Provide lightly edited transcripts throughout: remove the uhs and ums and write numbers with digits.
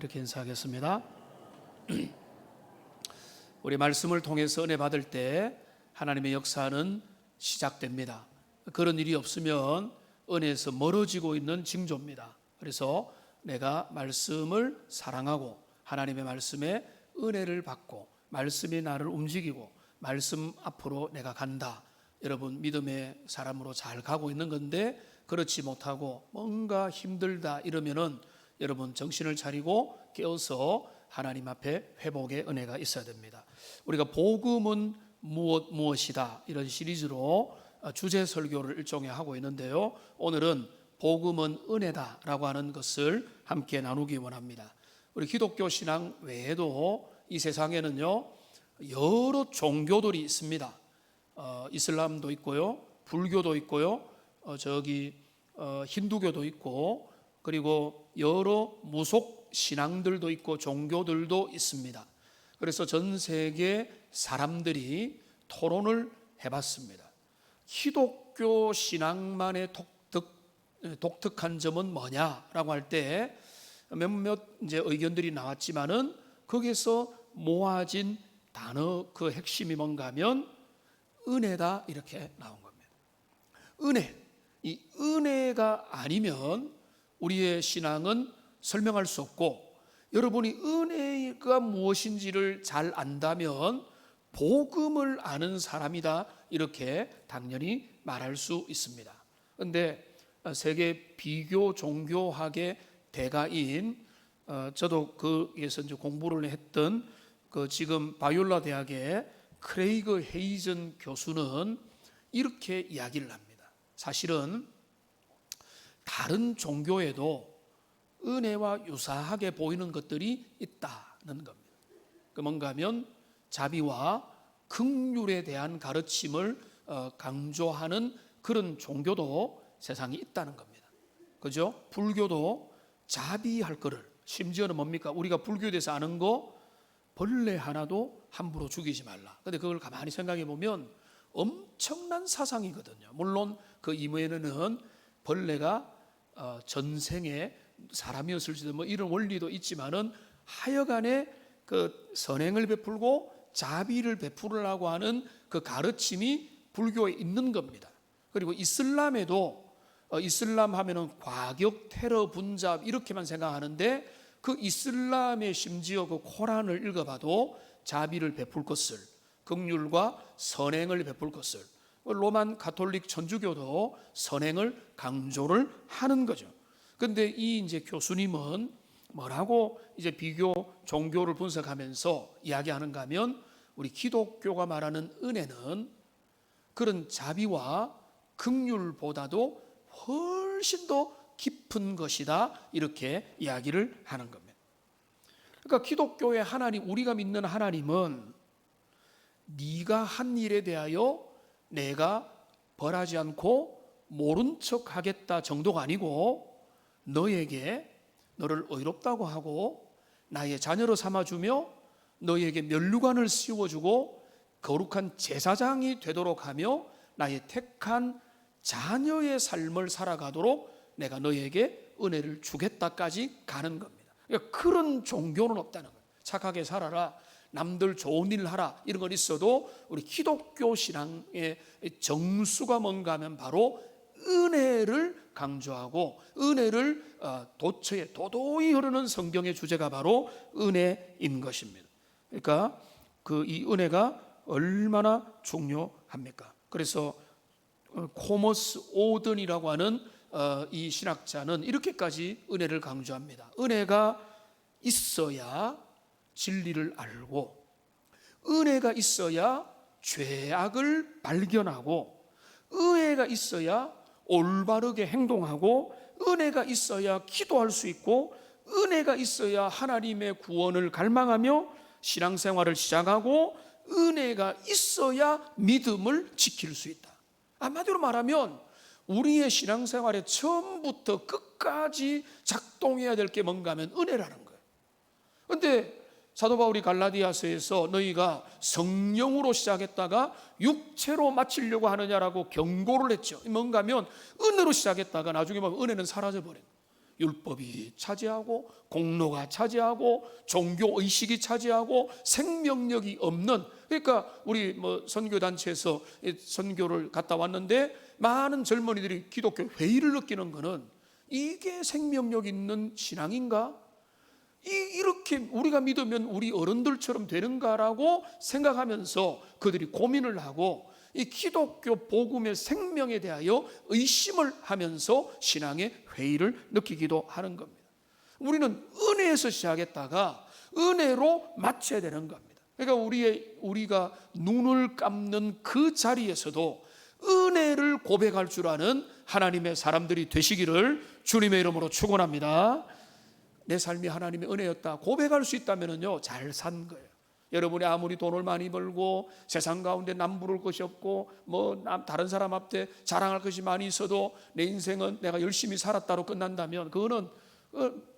이렇게 인사하겠습니다. 우리 말씀을 통해서 은혜 받을 때 하나님의 역사는 시작됩니다. 그런 일이 없으면 은혜에서 멀어지고 있는 징조입니다. 그래서 내가 말씀을 사랑하고 하나님의 말씀에 은혜를 받고 말씀이 나를 움직이고 말씀 앞으로 내가 간다. 여러분 믿음의 사람으로 잘 가고 있는 건데 그렇지 못하고 뭔가 힘들다 이러면은 여러분 정신을 차리고 깨어서 하나님 앞에 회복의 은혜가 있어야 됩니다. 우리가 복음은 무엇이다 이런 시리즈로 주제 설교를 일종의 하고 있는데요. 오늘은 복음은 은혜다라고 하는 것을 함께 나누기 원합니다. 우리 기독교 신앙 외에도 이 세상에는요 여러 종교들이 있습니다. 이슬람도 있고요, 불교도 있고요, 힌두교도 있고, 그리고 여러 무속 신앙들도 있고 종교들도 있습니다. 그래서 전 세계 사람들이 토론을 해봤습니다. 기독교 신앙만의 독특한 점은 뭐냐라고 할 때 몇몇 이제 의견들이 나왔지만은 거기서 모아진 단어 그 핵심이 뭔가 하면 은혜다 이렇게 나온 겁니다. 은혜, 이 은혜가 아니면 우리의 신앙은 설명할 수 없고, 여러분이 은혜가 무엇인지를 잘 안다면 복음을 아는 사람이다 이렇게 당연히 말할 수 있습니다. 그런데 세계 비교 종교학의 대가인 저도 거기에서 이제 공부를 했던 그 지금 바이올라 대학의 크레이그 헤이즌 교수는 이렇게 이야기를 합니다. 사실은 다른 종교에도 은혜와 유사하게 보이는 것들이 있다는 겁니다. 그 뭔가 하면 자비와 긍휼에 대한 가르침을 강조하는 그런 종교도 세상에 있다는 겁니다. 그죠? 불교도 자비할 거를, 심지어는 뭡니까? 우리가 불교에 대해서 아는 거 벌레 하나도 함부로 죽이지 말라. 근데 그걸 가만히 생각해 보면 엄청난 사상이거든요. 물론 그 이면에는 벌레가 전생에 사람이었을지도 뭐 이런 원리도 있지만은 하여간에 그 선행을 베풀고 자비를 베풀으라고 하는 그 가르침이 불교에 있는 겁니다. 그리고 이슬람에도 이슬람 하면은 과격 테러 분잡 이렇게만 생각하는데 그 이슬람의 심지어 그 코란을 읽어봐도 자비를 베풀 것을, 긍휼과 선행을 베풀 것을, 로만 가톨릭 천주교도 선행을 강조를 하는 거죠. 그런데 이 이제 교수님은 뭐라고 이제 비교 종교를 분석하면서 이야기하는가 하면 우리 기독교가 말하는 은혜는 그런 자비와 긍휼보다도 훨씬 더 깊은 것이다 이렇게 이야기를 하는 겁니다. 그러니까 기독교의 하나님, 우리가 믿는 하나님은 네가 한 일에 대하여 내가 벌하지 않고 모른 척 하겠다 정도가 아니고 너에게 너를 의롭다고 하고 나의 자녀로 삼아주며 너에게 면류관을 씌워주고 거룩한 제사장이 되도록 하며 나의 택한 자녀의 삶을 살아가도록 내가 너에게 은혜를 주겠다까지 가는 겁니다. 그러니까 그런 종교는 없다는 거예요. 착하게 살아라, 남들 좋은 일 하라 이런 건 있어도 우리 기독교 신앙의 정수가 뭔가 하면 바로 은혜를 강조하고 은혜를 도도히 흐르는 성경의 주제가 바로 은혜인 것입니다. 그러니까 이 은혜가 얼마나 중요합니까? 그래서 코머스 오든이라고 하는 이 신학자는 이렇게까지 은혜를 강조합니다. 은혜가 있어야 진리를 알고, 은혜가 있어야 죄악을 발견하고, 은혜가 있어야 올바르게 행동하고, 은혜가 있어야 기도할 수 있고, 은혜가 있어야 하나님의 구원을 갈망하며 신앙생활을 시작하고, 은혜가 있어야 믿음을 지킬 수 있다. 한마디로 말하면 우리의 신앙생활에 처음부터 끝까지 작동해야 될 게 뭔가 하면 은혜라는 거예요. 그런데 사도 바울이 갈라디아서에서 너희가 성령으로 시작했다가 육체로 마치려고 하느냐라고 경고를 했죠. 뭔가 하면 은혜로 시작했다가 나중에 보면 은혜는 사라져버린. 율법이 차지하고 공로가 차지하고 종교 의식이 차지하고 생명력이 없는, 그러니까 우리 선교 단체에서 선교를 갔다 왔는데 많은 젊은이들이 기독교 회의를 느끼는 것은 이게 생명력 있는 신앙인가? 이렇게 우리가 믿으면 우리 어른들처럼 되는가라고 생각하면서 그들이 고민을 하고 이 기독교 복음의 생명에 대하여 의심을 하면서 신앙의 회의를 느끼기도 하는 겁니다. 우리는 은혜에서 시작했다가 은혜로 맞춰야 되는 겁니다. 그러니까 우리가 눈을 감는 그 자리에서도 은혜를 고백할 줄 아는 하나님의 사람들이 되시기를 주님의 이름으로 축원합니다. 내 삶이 하나님의 은혜였다 고백할 수 있다면요, 잘 산 거예요. 여러분이 아무리 돈을 많이 벌고 세상 가운데 남부를 것이 없고 다른 사람 앞에 자랑할 것이 많이 있어도 내 인생은 내가 열심히 살았다로 끝난다면 그거는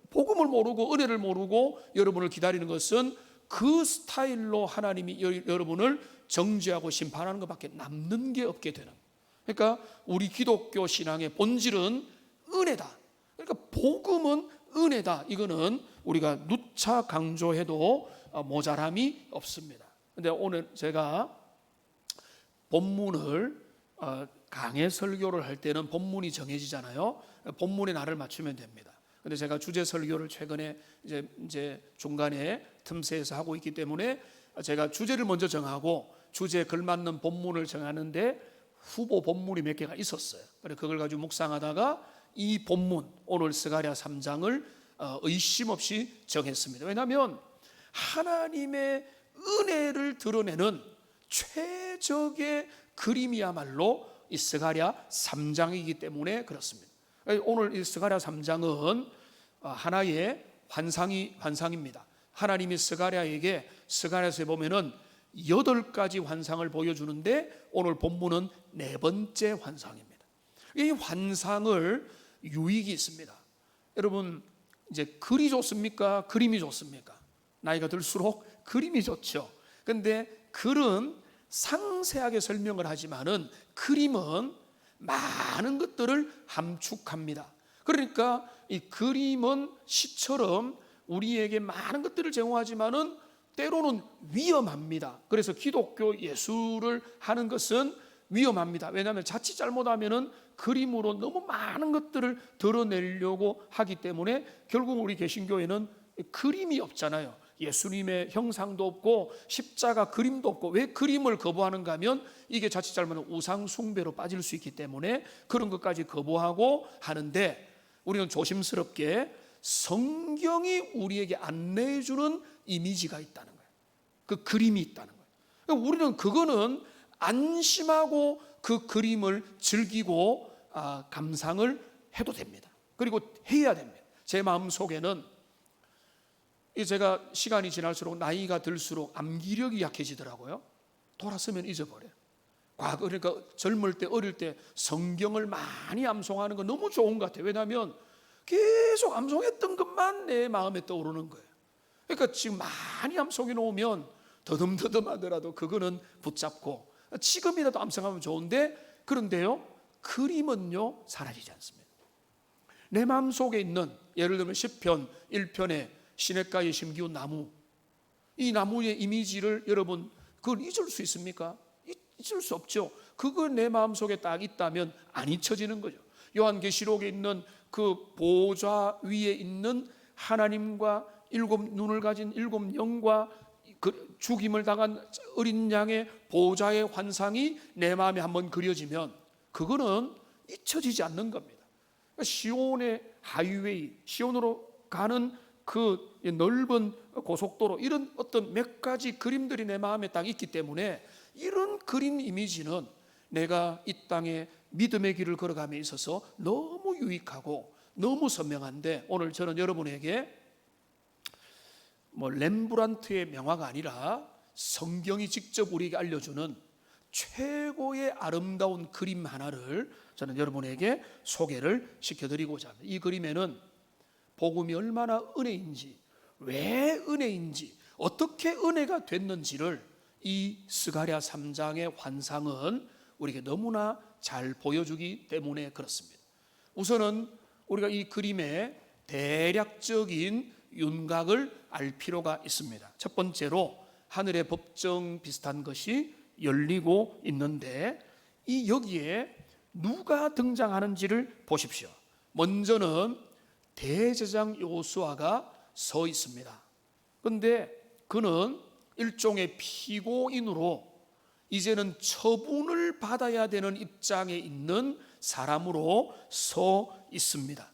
복음을 모르고 은혜를 모르고 여러분을 기다리는 것은 그 스타일로 하나님이 여러분을 정죄하고 심판하는 것밖에 남는 게 없게 되는 거예요. 그러니까 우리 기독교 신앙의 본질은 은혜다. 그러니까 복음은 은혜다. 이거는 우리가 누차 강조해도 모자람이 없습니다. 근데 오늘 제가 본문을 강해 설교를 할 때는 본문이 정해지잖아요. 본문에 나를 맞추면 됩니다. 근데 제가 주제 설교를 최근에 이제 중간에 틈새에서 하고 있기 때문에 제가 주제를 먼저 정하고 주제에 걸맞는 본문을 정하는데 후보 본문이 몇 개가 있었어요. 그래서 그걸 가지고 묵상하다가 이 본문 오늘 스가랴 3장을 의심 없이 정했습니다. 왜냐하면 하나님의 은혜를 드러내는 최적의 그림이야말로 이 스가랴 3장이기 때문에 그렇습니다. 오늘 이 스가랴 3장은 하나의 환상입니다. 하나님이 스가랴에게 스가랴서에 보면은 8가지 환상을 보여주는데 오늘 본문은 4번째 환상입니다. 이 환상을 유익이 있습니다. 여러분, 이제 글이 좋습니까? 그림이 좋습니까? 나이가 들수록 그림이 좋죠. 근데 글은 상세하게 설명을 하지만은 그림은 많은 것들을 함축합니다. 그러니까 이 그림은 시처럼 우리에게 많은 것들을 제공하지만은 때로는 위험합니다. 그래서 기독교 예술을 하는 것은 위험합니다. 왜냐하면 자칫 잘못하면은 그림으로 너무 많은 것들을 드러내려고 하기 때문에 결국 우리 개신교에는 그림이 없잖아요. 예수님의 형상도 없고 십자가 그림도 없고. 왜 그림을 거부하는가 하면 이게 자칫 잘못하면 우상 숭배로 빠질 수 있기 때문에 그런 것까지 거부하고 하는데, 우리는 조심스럽게 성경이 우리에게 안내해 주는 이미지가 있다는 거예요. 그 그림이 있다는 거예요. 그러니까 우리는 그거는 안심하고 그 그림을 즐기고 감상을 해도 됩니다. 그리고 해야 됩니다. 제 마음속에는 제가 시간이 지날수록 나이가 들수록 암기력이 약해지더라고요. 돌아서면 잊어버려요. 과거, 그러니까 젊을 때 어릴 때 성경을 많이 암송하는 건 너무 좋은 것 같아요. 왜냐하면 계속 암송했던 것만 내 마음에 떠오르는 거예요. 그러니까 지금 많이 암송해 놓으면 더듬더듬하더라도 그거는 붙잡고 지금이라도 암송하면 좋은데, 그런데요, 그림은요 사라지지 않습니다. 내 마음속에 있는, 예를 들면 시편 1편에 시냇가에 심기운 나무, 이 나무의 이미지를 여러분 그걸 잊을 수 있습니까? 잊을 수 없죠. 그거 내 마음속에 딱 있다면 안 잊혀지는 거죠. 요한계시록에 있는 그 보좌 위에 있는 하나님과 7눈을 가진 7영과 그 죽임을 당한 어린 양의 보좌의 환상이 내 마음에 한번 그려지면 그거는 잊혀지지 않는 겁니다. 시온의 하이웨이, 시온으로 가는 그 넓은 고속도로, 이런 어떤 몇 가지 그림들이 내 마음에 딱 있기 때문에 이런 그림 이미지는 내가 이 땅에 믿음의 길을 걸어감에 있어서 너무 유익하고 너무 선명한데, 오늘 저는 여러분에게 렘브란트의 명화가 아니라 성경이 직접 우리에게 알려주는 최고의 아름다운 그림 하나를 저는 여러분에게 소개를 시켜드리고자 합니다. 이 그림에는 복음이 얼마나 은혜인지, 왜 은혜인지, 어떻게 은혜가 됐는지를 이 스가랴 3장의 환상은 우리에게 너무나 잘 보여주기 때문에 그렇습니다. 우선은 우리가 이 그림에 대략적인 윤곽을 알 필요가 있습니다. 첫 번째로 하늘의 법정 비슷한 것이 열리고 있는데, 이 여기에 누가 등장하는지를 보십시오. 먼저는 대제사장 여호수아가 서 있습니다. 그런데 그는 일종의 피고인으로 이제는 처분을 받아야 되는 입장에 있는 사람으로 서 있습니다.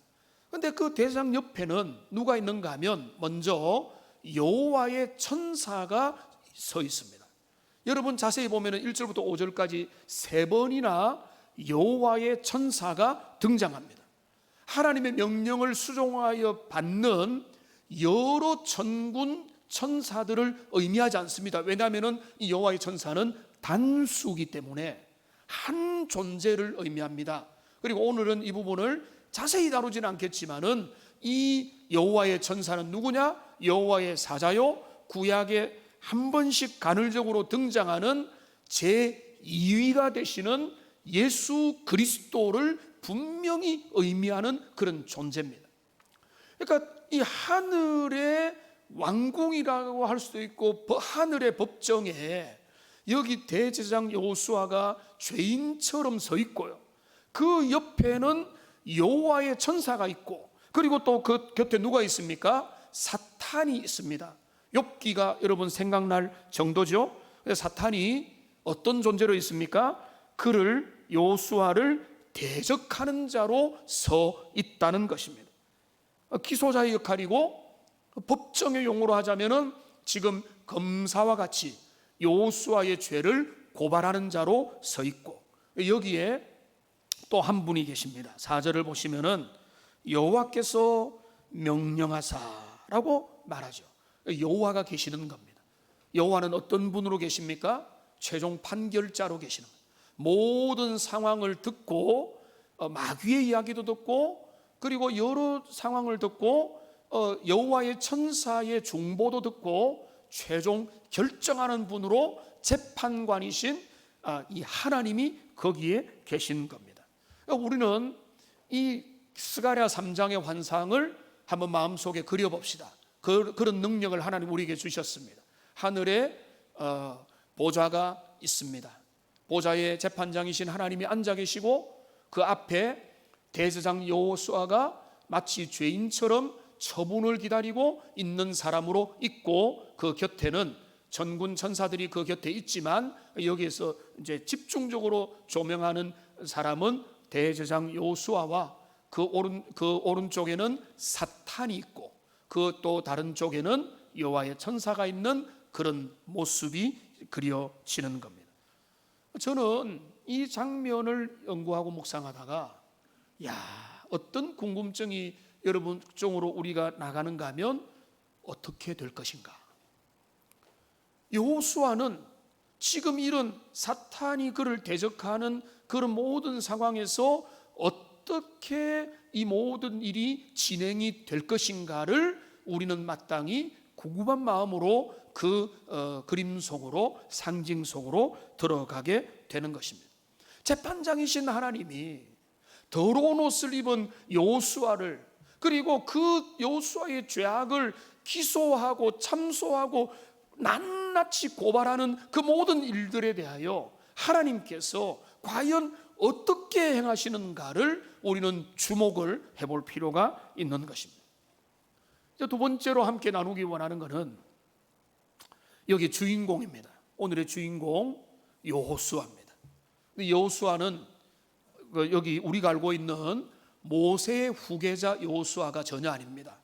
그런데 그 대제사장 옆에는 누가 있는가 하면 먼저 여호와의 천사가 서 있습니다. 여러분 자세히 보면 1절부터 5절까지 3번이나 여호와의 천사가 등장합니다. 하나님의 명령을 수종하여 받는 여러 천군 천사들을 의미하지 않습니다. 왜냐하면 이 여호와의 천사는 단수이기 때문에 한 존재를 의미합니다. 그리고 오늘은 이 부분을 자세히 다루지는 않겠지만은 이 여호와의 천사는 누구냐? 여호와의 사자요, 구약에 한 번씩 간헐적으로 등장하는 제2위가 되시는 예수 그리스도를 분명히 의미하는 그런 존재입니다. 그러니까 이 하늘의 왕궁이라고 할 수도 있고 하늘의 법정에 여기 대제사장 여호수아가 죄인처럼 서 있고요, 그 옆에는 여호와의 천사가 있고, 그리고 또 그 곁에 누가 있습니까? 사탄이 있습니다. 욥기가 여러분 생각날 정도죠. 사탄이 어떤 존재로 있습니까? 그를, 여호수아를 대적하는 자로 서 있다는 것입니다. 기소자의 역할이고, 법정의 용어로 하자면은 지금 검사와 같이 여호수아의 죄를 고발하는 자로 서 있고, 여기에 또 한 분이 계십니다. 4절을 보시면은 여호와께서 명령하사라고 말하죠. 여호와가 계시는 겁니다. 여호와는 어떤 분으로 계십니까? 최종 판결자로 계시는 거예요. 모든 상황을 듣고 마귀의 이야기도 듣고, 그리고 여러 상황을 듣고 여호와의 천사의 중보도 듣고 최종 결정하는 분으로 재판관이신 이 하나님이 거기에 계신 겁니다. 우리는 이 스가랴 3장의 환상을 한번 마음속에 그려봅시다. 그런 능력을 하나님 우리에게 주셨습니다. 하늘에 보좌가 있습니다. 보좌의 재판장이신 하나님이 앉아 계시고, 그 앞에 대제사장 여호수아가 마치 죄인처럼 처분을 기다리고 있는 사람으로 있고, 그 곁에는 전군 천사들이 그 곁에 있지만, 여기에서 이제 집중적으로 조명하는 사람은 대제사장 여호수아와 그 오른쪽에는 사탄이 있고, 그 또 다른 쪽에는 여호와의 천사가 있는 그런 모습이 그려지는 겁니다. 저는 이 장면을 연구하고 묵상하다가, 어떤 궁금증이 여러분 쪽으로 우리가 나가는가 하면, 어떻게 될 것인가? 여호수아는 지금 이런 사탄이 그를 대적하는 그런 모든 상황에서 어떻게 이 모든 일이 진행이 될 것인가를 우리는 마땅히 궁금한 마음으로 그 그림 속으로, 상징 속으로 들어가게 되는 것입니다. 재판장이신 하나님이 더러운 옷을 입은 여호수아를, 그리고 그 여호수아의 죄악을 기소하고 참소하고 낱낱이 고발하는 그 모든 일들에 대하여 하나님께서 과연 어떻게 행하시는가를 우리는 주목을 해볼 필요가 있는 것입니다. 두 번째로 함께 나누기 원하는 것은 여기 주인공입니다. 오늘의 주인공 여호수아입니다. 여호수아는 여기 우리가 알고 있는 모세의 후계자 여호수아가 전혀 아닙니다.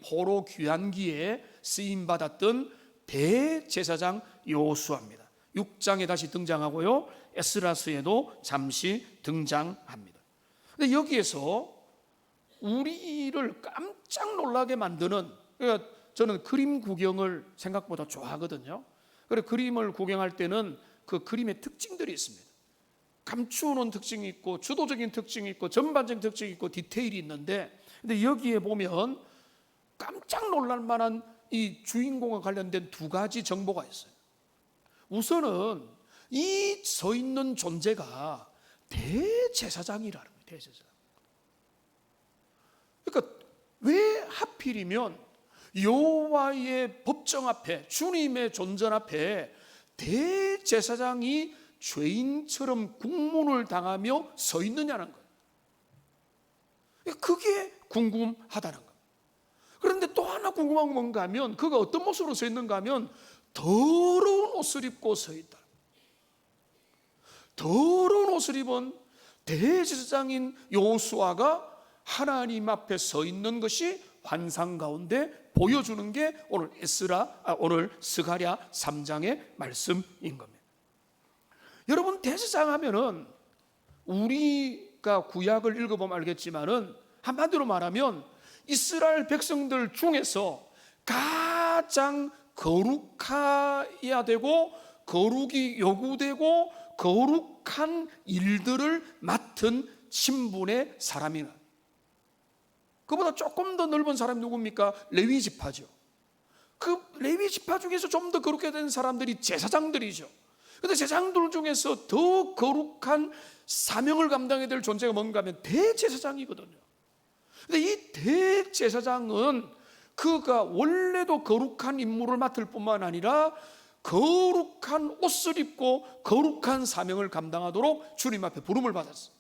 포로 귀환기에 쓰임받았던 대제사장 여호수아입니다. 6장에 다시 등장하고요, 에스라스에도 잠시 등장합니다. 근데 여기에서 우리를 깜짝 놀라게 만드는, 그러니까 저는 그림 구경을 생각보다 좋아하거든요. 그래서 그림을 구경할 때는 그 그림의 특징들이 있습니다. 감추어놓은 특징이 있고, 주도적인 특징이 있고, 전반적인 특징이 있고, 디테일이 있는데, 근데 여기에 보면 깜짝 놀랄 만한 이 주인공과 관련된 두 가지 정보가 있어요. 우선은 이 서 있는 존재가 대제사장이라는 거예요. 대제사장. 그러니까 왜 하필이면 여호와의 법정 앞에, 주님의 존전 앞에 대제사장이 죄인처럼 국문을 당하며 서 있느냐는 거예요. 그게 궁금하다는 거예요. 그런데 또 하나 궁금한 건 뭔가 하면, 그가 어떤 모습으로 서 있는가 하면 더러운 옷을 입고 서 있다. 더러운 옷을 입은 대제사장인 여호수아가 하나님 앞에 서 있는 것이 환상 가운데 보여주는 게 오늘 스가랴 3장의 말씀인 겁니다. 여러분, 대제사장 하면은 우리가 구약을 읽어보면 알겠지만은 한마디로 말하면 이스라엘 백성들 중에서 가장 거룩해야 되고 거룩이 요구되고 거룩한 일들을 맡은 신분의 사람이나, 그보다 조금 더 넓은 사람이 누굽니까? 레위 지파죠. 그 레위 지파 중에서 좀 더 거룩하게 된 사람들이 제사장들이죠. 그런데 제사장들 중에서 더 거룩한 사명을 감당해야 될 존재가 뭔가 하면 대제사장이거든요. 그런데 이 대제사장은 그가 원래도 거룩한 임무를 맡을 뿐만 아니라 거룩한 옷을 입고 거룩한 사명을 감당하도록 주님 앞에 부름을 받았어요.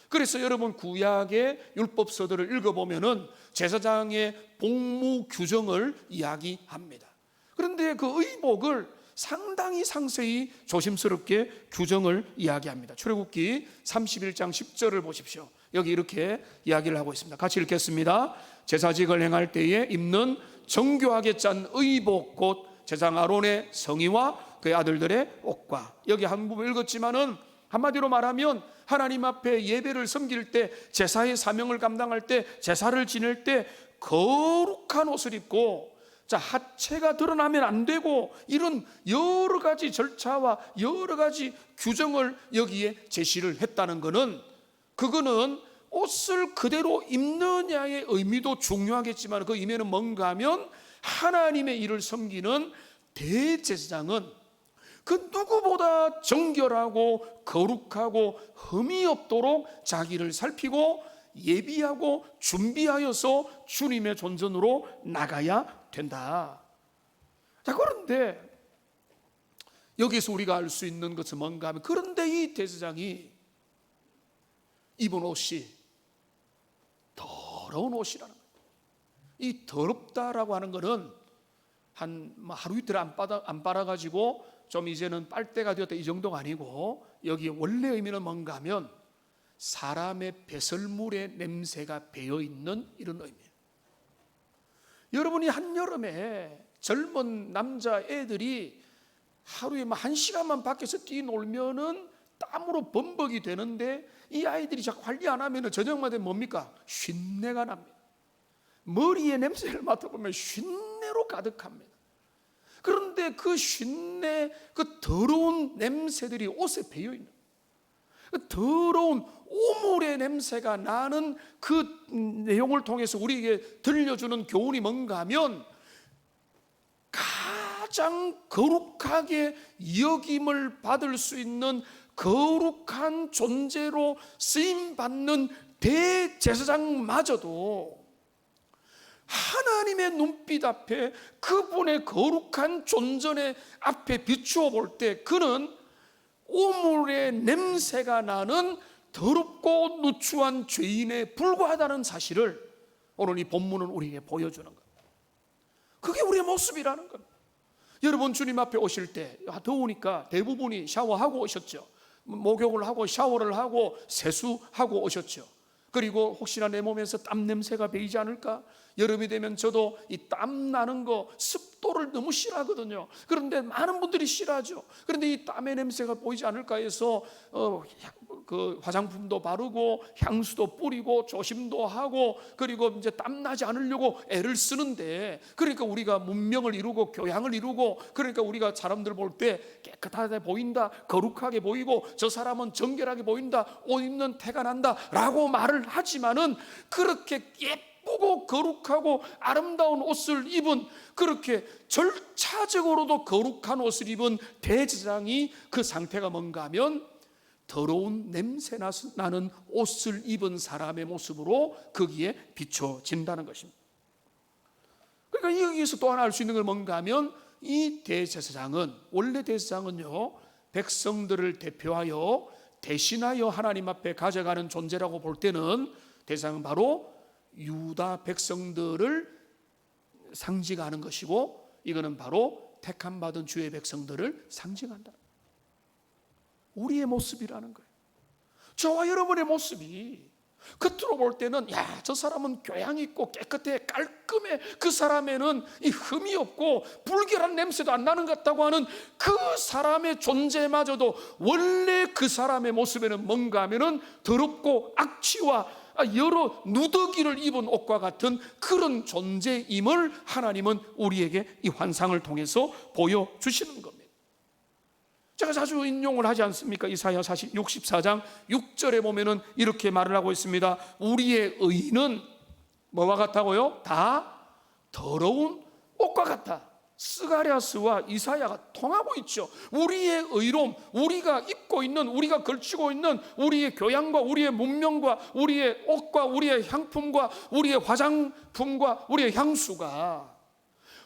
그래서 여러분, 구약의 율법서들을 읽어보면은 제사장의 복무 규정을 이야기합니다. 그런데 그 의복을 상당히 상세히 조심스럽게 규정을 이야기합니다. 출애굽기 31장 10절을 보십시오. 여기 이렇게 이야기를 하고 있습니다. 같이 읽겠습니다. 제사직을 행할 때에 입는 정교하게 짠 의복, 곧 제사장 아론의 성의와 그의 아들들의 옷과. 여기 한 부분 읽었지만은 한마디로 말하면 하나님 앞에 예배를 섬길 때, 제사의 사명을 감당할 때, 제사를 지낼 때 거룩한 옷을 입고, 하체가 드러나면 안 되고, 이런 여러 가지 절차와 여러 가지 규정을 여기에 제시를 했다는 것은, 그거는 옷을 그대로 입느냐의 의미도 중요하겠지만 그 의미는 뭔가 하면 하나님의 일을 섬기는 대제사장은 그 누구보다 정결하고 거룩하고 흠이 없도록 자기를 살피고 예비하고 준비하여서 주님의 존전으로 나가야 된다. 자, 그런데 여기서 우리가 알 수 있는 것은 뭔가 하면, 그런데 이 대제사장이 입은 옷이 더러운 옷이라는 거예요. 이 더럽다라고 하는 것은 한 하루 이틀 안 빨아가지고 좀 이제는 빨대가 되었다, 이 정도가 아니고, 여기 원래 의미는 뭔가 하면 사람의 배설물의 냄새가 배어있는 이런 의미예요. 여러분이 한여름에 젊은 남자애들이 하루에 1시간만 밖에서 뛰놀면은 땀으로 범벅이 되는데, 이 아이들이 자꾸 관리 안 하면 저녁만 되면 뭡니까? 쉰내가 납니다. 머리에 냄새를 맡아보면 쉰내로 가득합니다. 그런데 그 쉰내, 그 더러운 냄새들이 옷에 배어있는, 그 더러운 오물의 냄새가 나는 그 내용을 통해서 우리에게 들려주는 교훈이 뭔가 하면, 가장 거룩하게 여김을 받을 수 있는 거룩한 존재로 쓰임받는 대제사장마저도 하나님의 눈빛 앞에, 그분의 거룩한 존전의 앞에 비추어 볼 때 그는 오물의 냄새가 나는 더럽고 누추한 죄인에 불과하다는 사실을 오늘 이 본문은 우리에게 보여주는 겁니다. 그게 우리의 모습이라는 겁니다. 여러분, 주님 앞에 오실 때 더우니까 대부분이 샤워하고 오셨죠. 목욕을 하고 샤워를 하고 세수하고 오셨죠. 그리고 혹시나 내 몸에서 땀 냄새가 배이지 않을까? 여름이 되면 저도 이 땀 나는 거, 습도를 너무 싫어하거든요. 그런데 많은 분들이 싫어하죠. 그런데 이 땀의 냄새가 보이지 않을까 해서 그 화장품도 바르고 향수도 뿌리고 조심도 하고, 그리고 이제 땀 나지 않으려고 애를 쓰는데, 그러니까 우리가 문명을 이루고 교양을 이루고, 그러니까 우리가 사람들 볼 때 깨끗하게 보인다, 거룩하게 보이고, 저 사람은 정결하게 보인다, 옷 입는 태가 난다 라고 말을 하지만은, 그렇게 예쁘고 거룩하고 아름다운 옷을 입은, 그렇게 절차적으로도 거룩한 옷을 입은 대제사장이 그 상태가 뭔가 하면 더러운 냄새 나는 옷을 입은 사람의 모습으로 거기에 비춰진다는 것입니다. 그러니까 여기서 또 하나 알 수 있는 건 뭔가 하면 이 대제사장은, 원래 대제사장은요 백성들을 대표하여 대신하여 하나님 앞에 가져가는 존재라고 볼 때는 대제사장은 바로 유다 백성들을 상징하는 것이고, 이거는 바로 택함 받은 주의 백성들을 상징한다. 우리의 모습이라는 거예요. 저와 여러분의 모습이 겉으로 볼 때는 야, 저 사람은 교양 있고 깨끗해, 깔끔해, 그 사람에는 이 흠이 없고 불결한 냄새도 안 나는 것 같다고 하는 그 사람의 존재마저도 원래 그 사람의 모습에는 뭔가 하면은 더럽고 악취와 여러 누더기를 입은 옷과 같은 그런 존재임을 하나님은 우리에게 이 환상을 통해서 보여주시는 겁니다. 제가 자주 인용을 하지 않습니까? 이사야 64장 6절에 보면은 이렇게 말을 하고 있습니다. 우리의 의는 뭐와 같다고요? 다 더러운 옷과 같다. 스가랴스와 이사야가 통하고 있죠. 우리의 의로움, 우리가 입고 있는, 우리가 걸치고 있는 우리의 교양과 우리의 문명과 우리의 옷과 우리의 향품과 우리의 화장품과 우리의 향수가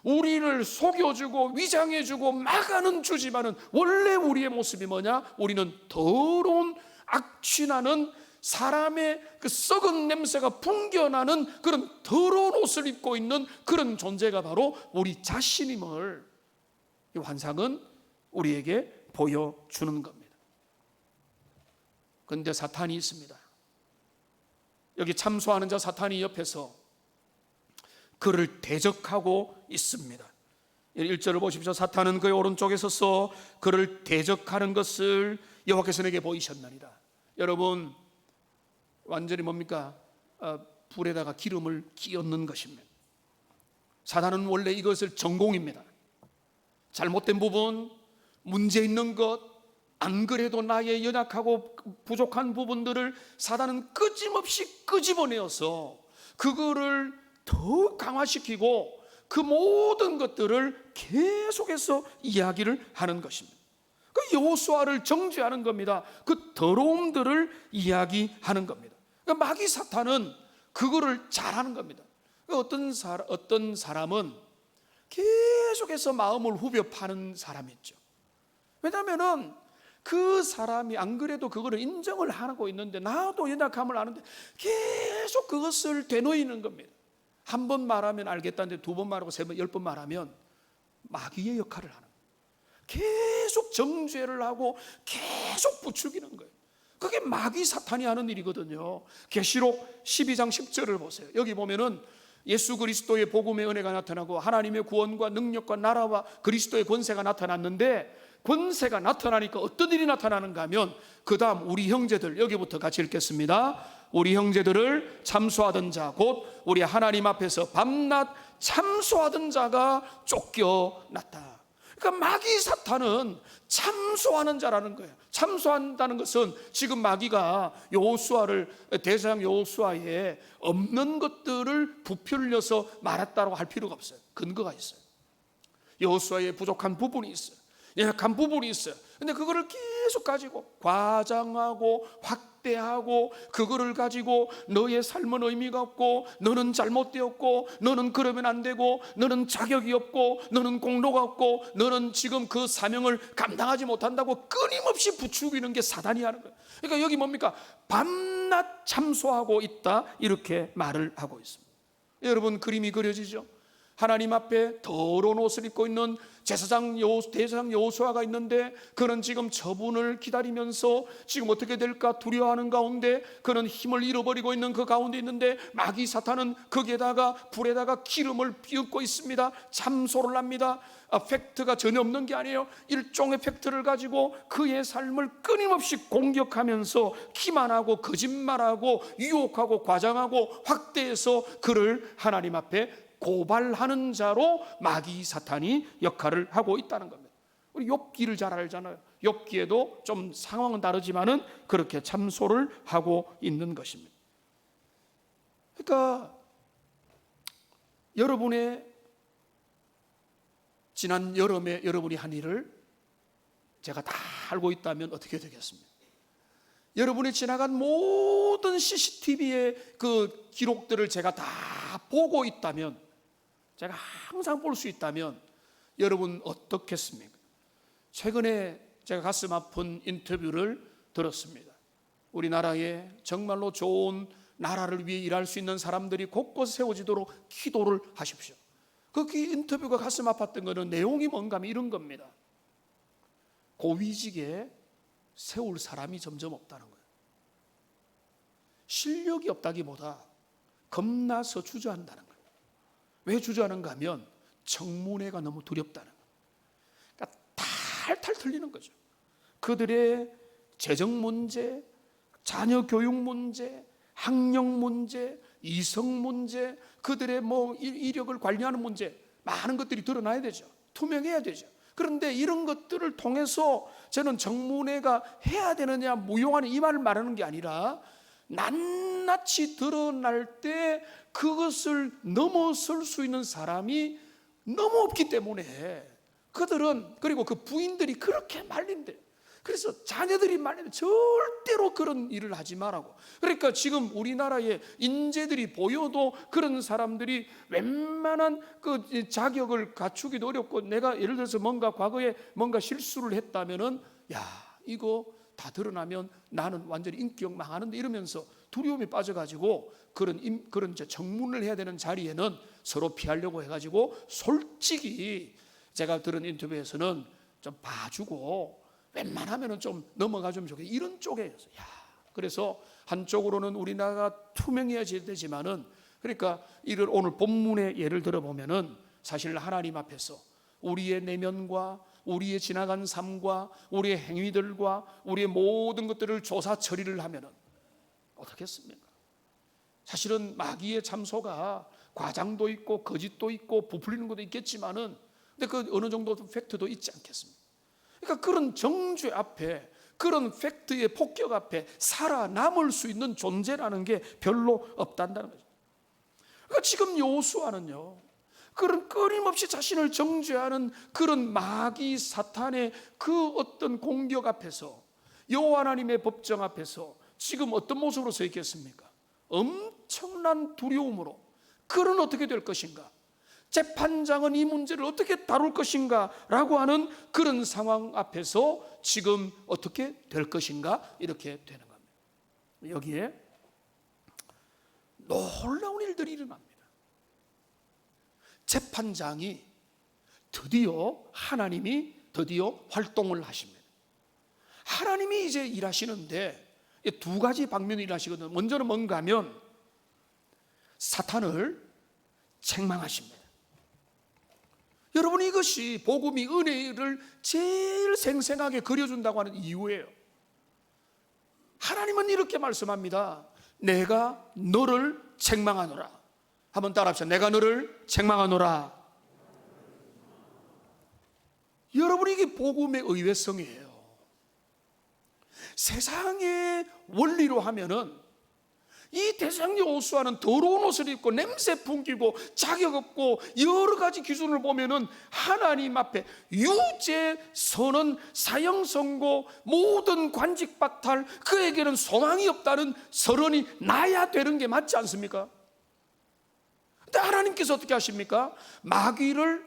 우리를 속여주고 위장해주고 막아는 주지만은 원래 우리의 모습이 뭐냐? 우리는 더러운 악취나는 사람의 그 썩은 냄새가 풍겨나는 그런 더러운 옷을 입고 있는 그런 존재가 바로 우리 자신임을 이 환상은 우리에게 보여주는 겁니다. 그런데 사탄이 있습니다. 여기 참소하는 자 사탄이 옆에서 그를 대적하고 있습니다. 1절을 보십시오. 사탄은 그의 오른쪽에 서서 그를 대적하는 것을 여호와께서 내게 보이셨나니라. 여러분, 완전히 뭡니까? 불에다가 기름을 끼얹는 것입니다. 사탄은 원래 이것을 전공입니다. 잘못된 부분, 문제 있는 것, 안 그래도 나의 연약하고 부족한 부분들을 사탄은 끊임없이 끄집어내어서 그거를 더 강화시키고 그 모든 것들을 계속해서 이야기를 하는 것입니다. 그 여호수아를 정죄하는 겁니다. 그 더러움들을 이야기하는 겁니다. 그러니까 마귀 사탄은 그거를 잘하는 겁니다. 어떤 사람은 계속해서 마음을 후벼 파는 사람이 있죠. 왜냐하면 그 사람이 안 그래도 그거를 인정을 하고 있는데, 나도 연약함을 아는데 계속 그것을 되뇌이는 겁니다. 한 번 말하면 알겠다는데 두 번 말하고 세 번, 10번 말하면 마귀의 역할을 하는 거예요. 계속 정죄를 하고 계속 부추기는 거예요. 그게 마귀 사탄이 하는 일이거든요. 계시록 12장 10절을 보세요. 여기 보면은 예수 그리스도의 복음의 은혜가 나타나고 하나님의 구원과 능력과 나라와 그리스도의 권세가 나타났는데, 권세가 나타나니까 어떤 일이 나타나는가 하면 그 다음 우리 형제들, 여기부터 같이 읽겠습니다. 우리 형제들을 참소하던 자, 곧 우리 하나님 앞에서 밤낮 참소하던 자가 쫓겨났다. 그러니까 마귀 사탄은 참소하는 자라는 거예요. 참소한다는 것은 지금 마귀가 여호수아를, 대제사장 여호수아에 없는 것들을 부풀려서 말했다고 할 필요가 없어요. 근거가 있어요. 여호수아에 부족한 부분이 있어요. 약한 부분이 있어요. 근데 그거를 계속 가지고 과장하고 확대하고 그거를 가지고 너의 삶은 의미가 없고 너는 잘못되었고 너는 그러면 안 되고 너는 자격이 없고 너는 공로가 없고 너는 지금 그 사명을 감당하지 못한다고 끊임없이 부추기는 게 사단이 하는 거예요. 그러니까 여기 뭡니까? 밤낮 참소하고 있다, 이렇게 말을 하고 있습니다. 여러분, 그림이 그려지죠? 하나님 앞에 더러운 옷을 입고 있는 대제사장 여호수아가 있는데, 그는 지금 처분을 기다리면서 지금 어떻게 될까 두려워하는 가운데 그는 힘을 잃어버리고 있는 그 가운데 있는데, 마귀 사탄은 거기에다가 불에다가 기름을 삐얹고 있습니다. 참소를 합니다. 팩트가 전혀 없는 게 아니에요. 일종의 팩트를 가지고 그의 삶을 끊임없이 공격하면서 기만하고 거짓말하고 유혹하고 과장하고 확대해서 그를 하나님 앞에 고발하는 자로 마귀 사탄이 역할을 하고 있다는 겁니다. 우리 욥기를 잘 알잖아요. 욥기에도 좀 상황은 다르지만은 그렇게 참소를 하고 있는 것입니다. 그러니까 여러분의 지난 여름에 여러분이 한 일을 제가 다 알고 있다면 어떻게 되겠습니까? 여러분이 지나간 모든 CCTV의 그 기록들을 제가 다 보고 있다면 제가 항상 볼 수 있다면 여러분 어떻겠습니까? 최근에 제가 가슴 아픈 인터뷰를 들었습니다. 우리나라에 정말로 좋은 나라를 위해 일할 수 있는 사람들이 곳곳 세워지도록 기도를 하십시오. 그 인터뷰가 가슴 아팠던 것은 내용이 뭔가 하면 이런 겁니다. 고위직에 세울 사람이 점점 없다는 거예요. 실력이 없다기보다 겁나서 주저한다는 거예요. 왜 주저하는가 하면 청문회가 너무 두렵다는 거예요. 그러니까 탈탈 틀리는 거죠. 그들의 재정 문제, 자녀 교육 문제, 학력 문제, 이성 문제, 그들의 이력을 관리하는 문제, 많은 것들이 드러나야 되죠. 투명해야 되죠. 그런데 이런 것들을 통해서 저는 청문회가 해야 되느냐 무용하는 이 말을 말하는 게 아니라 낱낱이 드러날 때 그것을 넘어설 수 있는 사람이 너무 없기 때문에 그들은, 그리고 그 부인들이 그렇게 말린대. 그래서 자녀들이 말리면 절대로 그런 일을 하지 말라고. 그러니까 지금 우리나라에 인재들이 보여도 그런 사람들이 웬만한 그 자격을 갖추기도 어렵고, 내가 예를 들어서 뭔가 과거에 뭔가 실수를 했다면은 야, 이거 다 드러나면 나는 완전히 인격 망하는데 이러면서 두려움에 빠져가지고 그런 이제 청문을 해야 되는 자리에는 서로 피하려고 해가지고 솔직히 제가 들은 인터뷰에서는 좀 봐주고 웬만하면은 좀 넘어가주면 좋겠다 이런 쪽이었어요. 그래서 한쪽으로는 우리나라가 투명해져야 되지만은, 그러니까 이를 오늘 본문의 예를 들어보면은 사실 하나님 앞에서 우리의 내면과 우리의 지나간 삶과 우리의 행위들과 우리의 모든 것들을 조사 처리를 하면은 어떻겠습니까? 사실은 마귀의 참소가 과장도 있고 거짓도 있고 부풀리는 것도 있겠지만은, 근데 그 어느 정도 팩트도 있지 않겠습니까? 그러니까 그런 정죄 앞에, 그런 팩트의 폭격 앞에 살아남을 수 있는 존재라는 게 별로 없단다는 거죠. 그러니까 지금 여호수아는요, 그런 끊임없이 자신을 정죄하는 그런 마귀 사탄의 그 어떤 공격 앞에서, 여호와 하나님의 법정 앞에서 지금 어떤 모습으로 서 있겠습니까? 엄청난 두려움으로, 그는 어떻게 될 것인가? 재판장은 이 문제를 어떻게 다룰 것인가? 라고 하는 그런 상황 앞에서 지금 어떻게 될 것인가? 이렇게 되는 겁니다. 여기에 놀라운 일들이 일어납니다. 재판장이 하나님이 드디어 활동을 하십니다. 하나님이 이제 일하시는데 두 가지 방면으로 일하시거든요. 먼저는 뭔가 하면 사탄을 책망하십니다. 여러분, 이것이 복음이 은혜를 제일 생생하게 그려준다고 하는 이유예요. 하나님은 이렇게 말씀합니다. 내가 너를 책망하노라. 한번 따라합시다. 내가 너를 책망하노라. 여러분, 이게 복음의 의외성이에요. 세상의 원리로 하면은 이 대상 여호수아는 더러운 옷을 입고 냄새 풍기고 자격 없고 여러 가지 기준을 보면은 하나님 앞에 유죄, 선언, 사형 선고, 모든 관직 박탈, 그에게는 소망이 없다는 서론이 나야 되는 게 맞지 않습니까? 근데 하나님께서 어떻게 하십니까? 마귀를,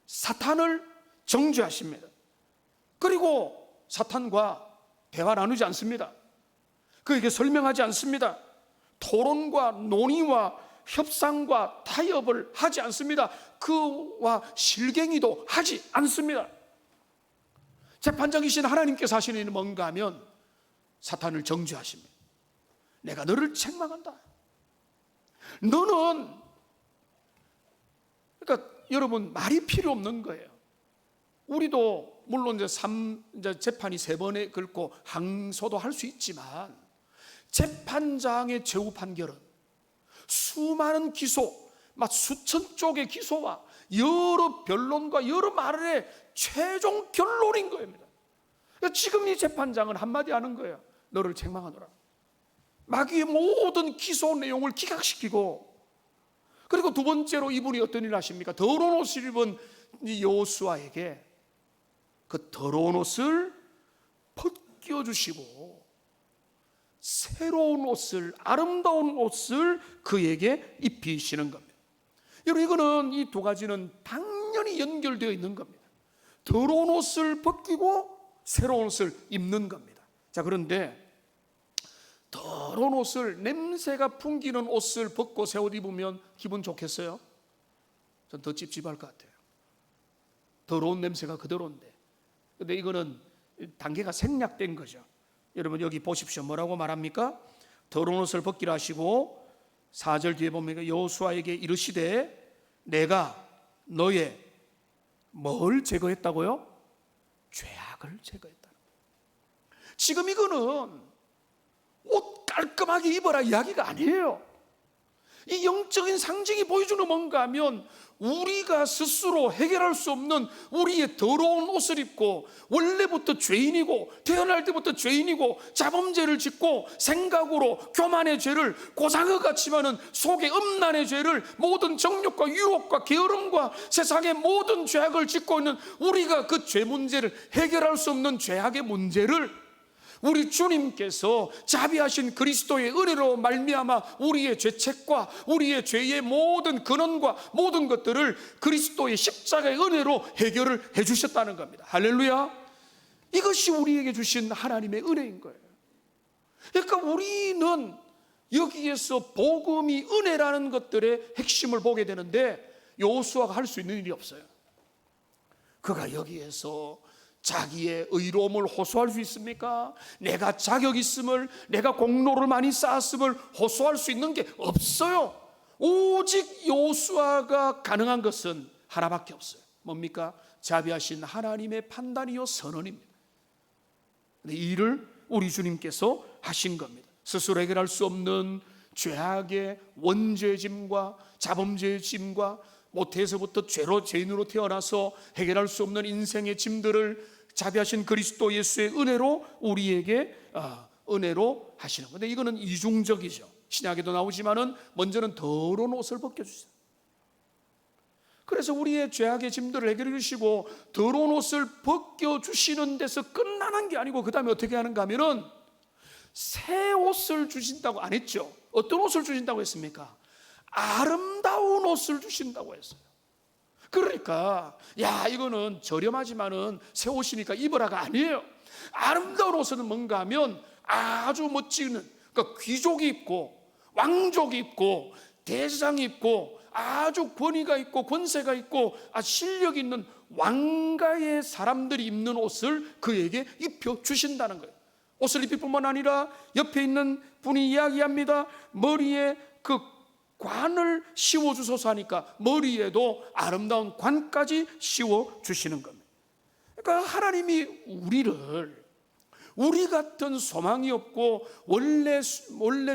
사탄을 정죄하십니다. 그리고 사탄과 대화 나누지 않습니다. 그에게 설명하지 않습니다. 토론과 논의와 협상과 타협을 하지 않습니다. 그와 실갱이도 하지 않습니다. 재판장이신 하나님께서 하시는 일은 뭔가 하면 사탄을 정죄하십니다. 내가 너를 책망한다. 너는, 그러니까 여러분, 말이 필요 없는 거예요. 우리도 물론 이제 재판이 3번에 걸고 항소도 할 수 있지만, 재판장의 최후 판결은 수많은 기소, 막 수천 쪽의 기소와 여러 변론과 여러 말의 최종 결론인 겁니다. 지금 이 재판장은 한마디 하는 거예요. 너를 책망하노라. 마귀의 모든 기소 내용을 기각시키고, 그리고 두 번째로 이분이 어떤 일을 하십니까? 더러운 옷을 입은 여호수아에게 그 더러운 옷을 벗겨주시고 새로운 옷을, 아름다운 옷을 그에게 입히시는 겁니다. 여러분, 이거는 이 두 가지는 당연히 연결되어 있는 겁니다. 더러운 옷을 벗기고 새로운 옷을 입는 겁니다. 자, 그런데 더러운 옷을, 냄새가 풍기는 옷을 벗고 새 옷 입으면 기분 좋겠어요? 전 더 찝찝할 것 같아요. 더러운 냄새가 그대로인데. 근데 이거는 단계가 생략된 거죠. 여러분, 여기 보십시오. 뭐라고 말합니까? 더러운 옷을 벗기라 하시고 4절 뒤에 보면 여호수아에게 이르시되 내가 너의 뭘 제거했다고요? 죄악을 제거했다. 지금 이거는 옷 깔끔하게 입어라 이야기가 아니에요. 이 영적인 상징이 보여주는 뭔가 하면 우리가 스스로 해결할 수 없는 우리의 더러운 옷을 입고 원래부터 죄인이고 태어날 때부터 죄인이고 자범죄를 짓고 생각으로 교만의 죄를 고상어 같지만은 속에 음란의 죄를 모든 정욕과 유혹과 게으름과 세상의 모든 죄악을 짓고 있는 우리가 그 죄 문제를 해결할 수 없는 죄악의 문제를 우리 주님께서 자비하신 그리스도의 은혜로 말미암아 우리의 죄책과 우리의 죄의 모든 근원과 모든 것들을 그리스도의 십자가의 은혜로 해결을 해주셨다는 겁니다. 할렐루야. 이것이 우리에게 주신 하나님의 은혜인 거예요. 그러니까 우리는 여기에서 복음이 은혜라는 것들의 핵심을 보게 되는데 여호수아가 할 수 있는 일이 없어요. 그가 여기에서 자기의 의로움을 호소할 수 있습니까? 내가 자격 있음을, 내가 공로를 많이 쌓았음을 호소할 수 있는 게 없어요. 오직 여호수아가 가능한 것은 하나밖에 없어요. 뭡니까? 자비하신 하나님의 판단이요 선언입니다. 이 일을 우리 주님께서 하신 겁니다. 스스로 해결할 수 없는 죄악의 원죄의 짐과 자범죄의 짐과 모태에서부터 죄인으로 태어나서 해결할 수 없는 인생의 짐들을 자비하신 그리스도 예수의 은혜로 우리에게 은혜로 하시는 건데, 이거는 이중적이죠. 신약에도 나오지만은 먼저는 더러운 옷을 벗겨주세요. 그래서 우리의 죄악의 짐들을 해결해 주시고 더러운 옷을 벗겨주시는 데서 끝나는 게 아니고 그 다음에 어떻게 하는가 하면은 새 옷을 주신다고 안 했죠. 어떤 옷을 주신다고 했습니까? 아름다운 옷을 주신다고 했어요. 그러니까 이거는 저렴하지만은 새 옷이니까 입으라가 아니에요. 아름다운 옷은 뭔가 하면 아주 멋지는, 그러니까 귀족이 입고 왕족이 입고 대장이 입고 아주 권위가 있고 권세가 있고 실력이 있는 왕가의 사람들이 입는 옷을 그에게 입혀 주신다는 거예요. 옷을 입힐 뿐만 아니라 옆에 있는 분이 이야기합니다. 머리에 그 관을 씌워주소서 하니까 머리에도 아름다운 관까지 씌워주시는 겁니다. 그러니까 하나님이 우리 같은 소망이 없고 원래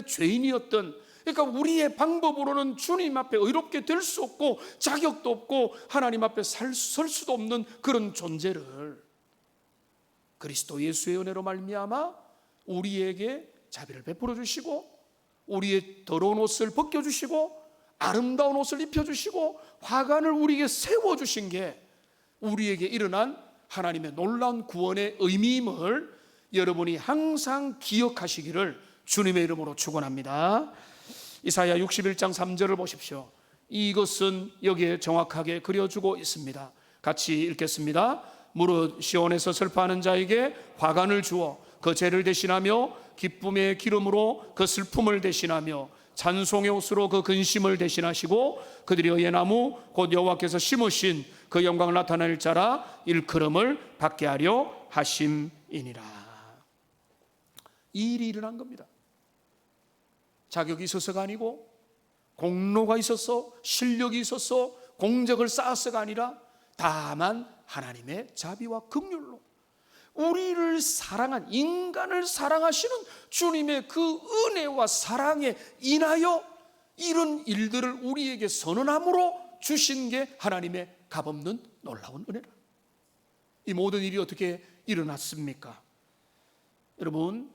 죄인이었던, 그러니까 우리의 방법으로는 주님 앞에 의롭게 될 수 없고 자격도 없고 하나님 앞에 설 수도 없는 그런 존재를 그리스도 예수의 은혜로 말미암아 우리에게 자비를 베풀어 주시고 우리의 더러운 옷을 벗겨주시고 아름다운 옷을 입혀주시고 화관을 우리에게 세워주신 게 우리에게 일어난 하나님의 놀라운 구원의 의미임을 여러분이 항상 기억하시기를 주님의 이름으로 축원합니다. 이사야 61장 3절을 보십시오. 이것은 여기에 정확하게 그려주고 있습니다. 같이 읽겠습니다. 무릇 시온에서 슬퍼하는 자에게 화관을 주어 그 죄를 대신하며 기쁨의 기름으로 그 슬픔을 대신하며 찬송의 옷으로 그 근심을 대신하시고 그들이 의의 나무 곧 여호와께서 심으신 그 영광을 나타낼 자라 일컬음을 받게 하려 하심이니라. 이 일이 일어난 겁니다. 자격이 있어서가 아니고 공로가 있어서 실력이 있어서 공적을 쌓아서가 아니라 다만 하나님의 자비와 긍휼로 우리를 사랑한, 인간을 사랑하시는 주님의 그 은혜와 사랑에 인하여 이런 일들을 우리에게 선언함으로 주신 게 하나님의 값없는 놀라운 은혜라. 이 모든 일이 어떻게 일어났습니까? 여러분,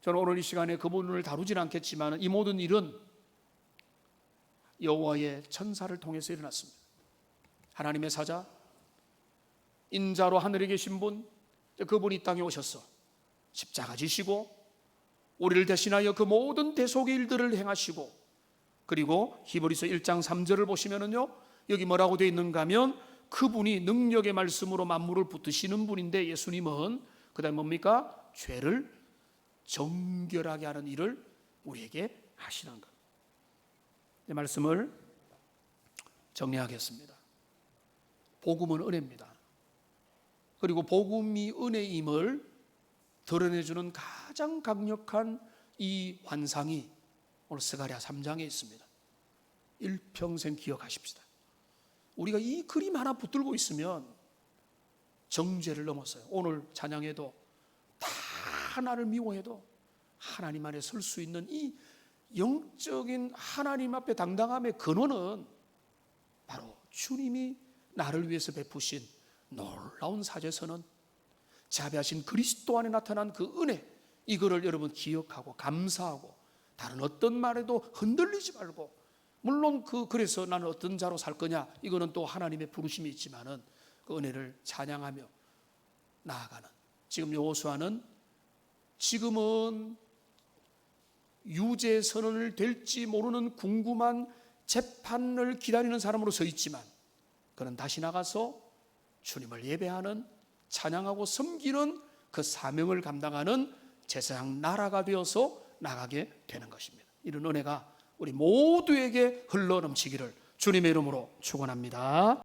저는 오늘 이 시간에 그 부분을 다루지는 않겠지만 이 모든 일은 여호와의 천사를 통해서 일어났습니다. 하나님의 사자, 인자로 하늘에 계신 분, 그분이 이 땅에 오셔서 십자가 지시고 우리를 대신하여 그 모든 대속의 일들을 행하시고 그리고 히브리서 1장 3절을 보시면은요, 여기 뭐라고 되어 있는가 하면 그분이 능력의 말씀으로 만물을 붙드시는 분인데, 예수님은 그다음에 뭡니까? 죄를 정결하게 하는 일을 우리에게 하시는 것. 이 말씀을 정리하겠습니다. 복음은 은혜입니다. 그리고 복음이 은혜임을 드러내주는 가장 강력한 이 환상이 오늘 스가랴 3장에 있습니다. 일평생 기억하십시다. 우리가 이 그림 하나 붙들고 있으면 정죄를 넘었어요. 오늘 찬양에도 다 나를 미워해도 하나님 안에 설 수 있는 이 영적인 하나님 앞에 당당함의 근원은 바로 주님이 나를 위해서 베푸신 놀라운 사죄선언, 자비하신 그리스도 안에 나타난 그 은혜, 이거를 여러분 기억하고 감사하고 다른 어떤 말에도 흔들리지 말고, 물론 그래서 나는 어떤 자로 살 거냐, 이거는 또 하나님의 부르심이 있지만은 그 은혜를 찬양하며 나아가는, 지금 여호수아는 지금은 유죄 선언을 될지 모르는 궁금한 재판을 기다리는 사람으로 서 있지만, 그는 다시 나가서 주님을 예배하는, 찬양하고 섬기는 그 사명을 감당하는 제사장 나라가 되어서 나가게 되는 것입니다. 이런 은혜가 우리 모두에게 흘러 넘치기를 주님의 이름으로 축원합니다.